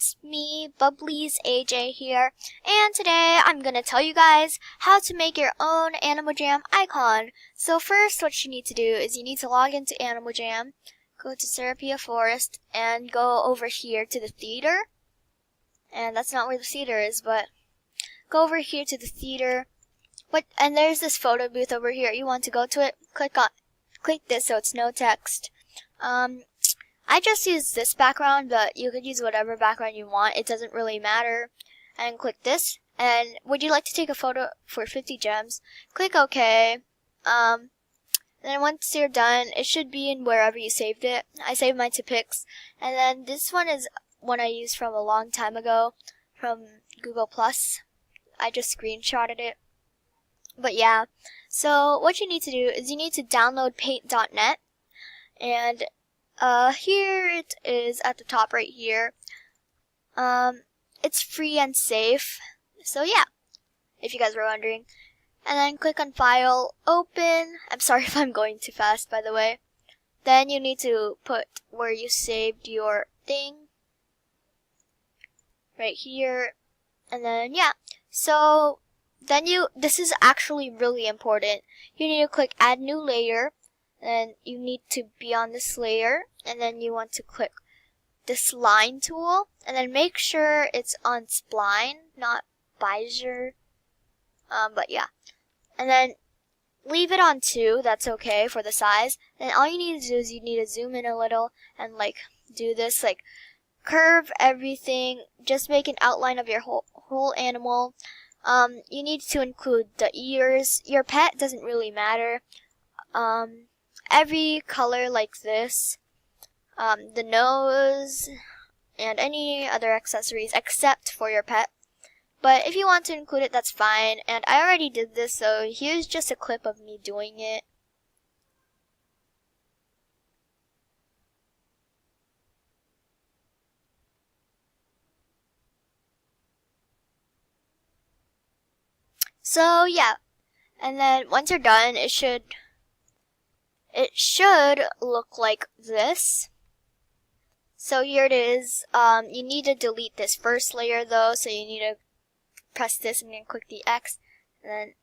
it's me, starvogueAJ here, and today I'm gonna tell you guys how to make your own Animal Jam icon. So first, what you need to do is you need to log into Animal Jam, go to Serapia Forest, and go over here to the theater. And that's not where the theater is, but go over here to the theater. And there's this photo booth over here. You want to go to it, click this so it's no text. I just use this background, but you could use whatever background you want. It doesn't really matter. And click this. And would you like to take a photo for 50 gems? Click OK. Then once you're done, it should be in wherever you saved it. I saved mine to Pics. And then this one is one I used from a long time ago from Google+. I just screenshotted it. But yeah, so what you need to do is you need to download paint.net. And here it is at the top right here. It's free and safe. So yeah, if you guys were wondering. And then click on File, Open. I'm sorry if I'm going too fast, by the way. Then you need to put where you saved your thing. Right here. And then yeah, so then this is actually really important. You need to click Add New Layer. And you need to be on this layer, and then you want to click this line tool, and then make sure it's on spline, not visor. But yeah, and then leave it on 2. That's okay for the size. And all you need to do is you need to zoom in a little and like do this, like curve everything. Just make an outline of your whole animal. You need to include the ears. Your pet doesn't really matter. Every color like this, the nose, and any other accessories except for your pet. But if you want to include it, that's fine. And I already did this, so here's just a clip of me doing it. So yeah, and then once you're done, it should look like this. So here it is. You need to delete this first layer though, so you need to press this and then click the X. And then,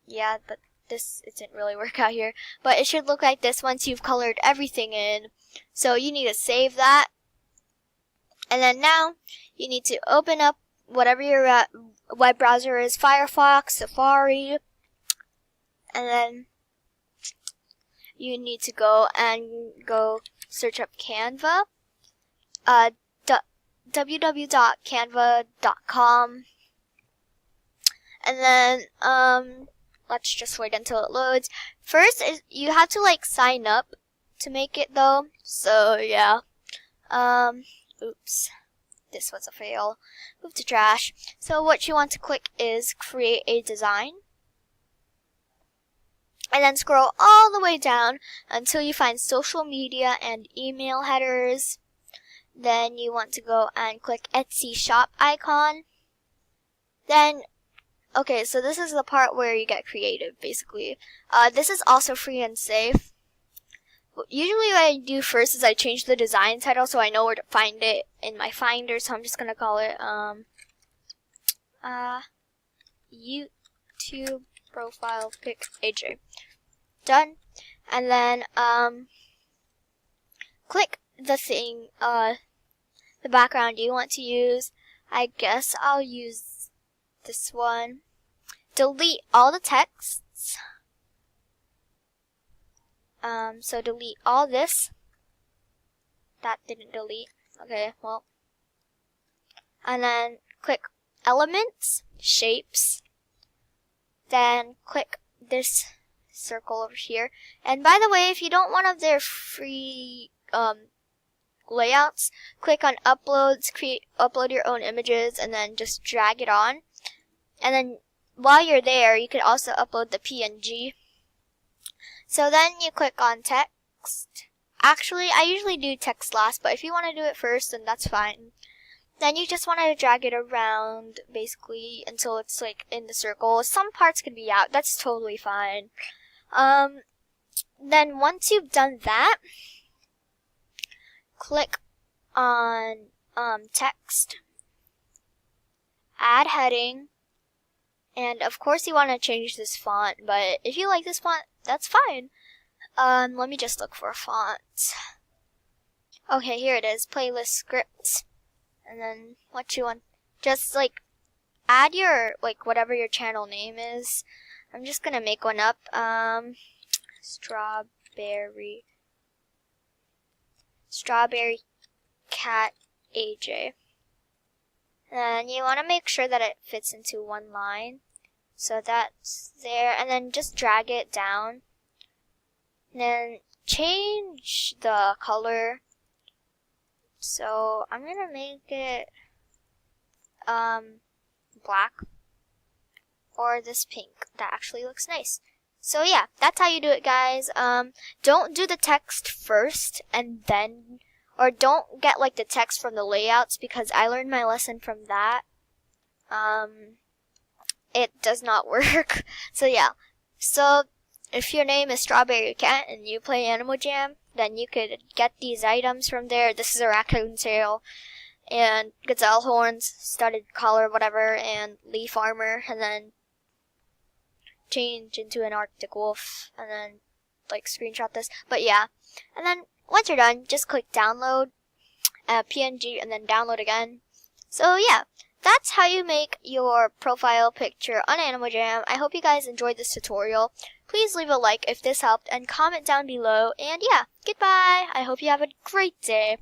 yeah, but it didn't really work out here. But it should look like this once you've colored everything in. So you need to save that. And then now, you need to open up whatever your web browser is, Firefox, Safari, and then you need to go search up Canva, www.canva.com, and then let's just wait until it loads. First, you have to like sign up to make it though. So yeah, oops, this was a fail. Move to trash. So what you want to click is create a design. And then scroll all the way down until you find social media and email headers. Then you want to go and click Etsy shop icon. Then, okay, so this is the part where you get creative, basically. This is also free and safe. Usually what I do first is I change the design title so I know where to find it in my Finder. So I'm just going to call it YouTube profile pic AJ. Done. And then click the thing, the background you want to use. I guess I'll use this one. Delete all the texts. So delete all this. That didn't delete. Okay, well. And then click Elements, Shapes. Then click this circle over here. And by the way, if you don't want one of their free layouts, click on Uploads, upload your own images, and then just drag it on. And then while you're there, you could also upload the PNG. So then you click on Text. Actually, I usually do text last, but if you want to do it first, then that's fine. Then you just want to drag it around, basically, until it's like in the circle. Some parts could be out. That's totally fine. Then once you've done that, click on text, add heading, and of course you want to change this font, but if you like this font, that's fine. Let me just look for a font. Okay, here it is, playlist scripts. And then what you want, just like add your, like whatever your channel name is. I'm just gonna make one up. Strawberry Cat AJ. And you want to make sure that it fits into one line. So that's there, and then just drag it down. And then change the color. So I'm gonna make it black, or this pink. That actually looks nice. So yeah, that's how you do it, guys. Don't do the text first and then, or don't get like the text from the layouts, because I learned my lesson from that. It does not work. So yeah. So if your name is Strawberry Cat and you play Animal Jam, then you could get these items from there. This is a raccoon tail, and gazelle horns, studded collar, whatever, and leaf armor, and then change into an Arctic wolf, and then like screenshot this. But yeah, and then once you're done, just click download PNG and then download again. So yeah, that's how you make your profile picture on Animal Jam. I hope you guys enjoyed this tutorial. Please leave a like if this helped and comment down below. And yeah, goodbye. I hope you have a great day.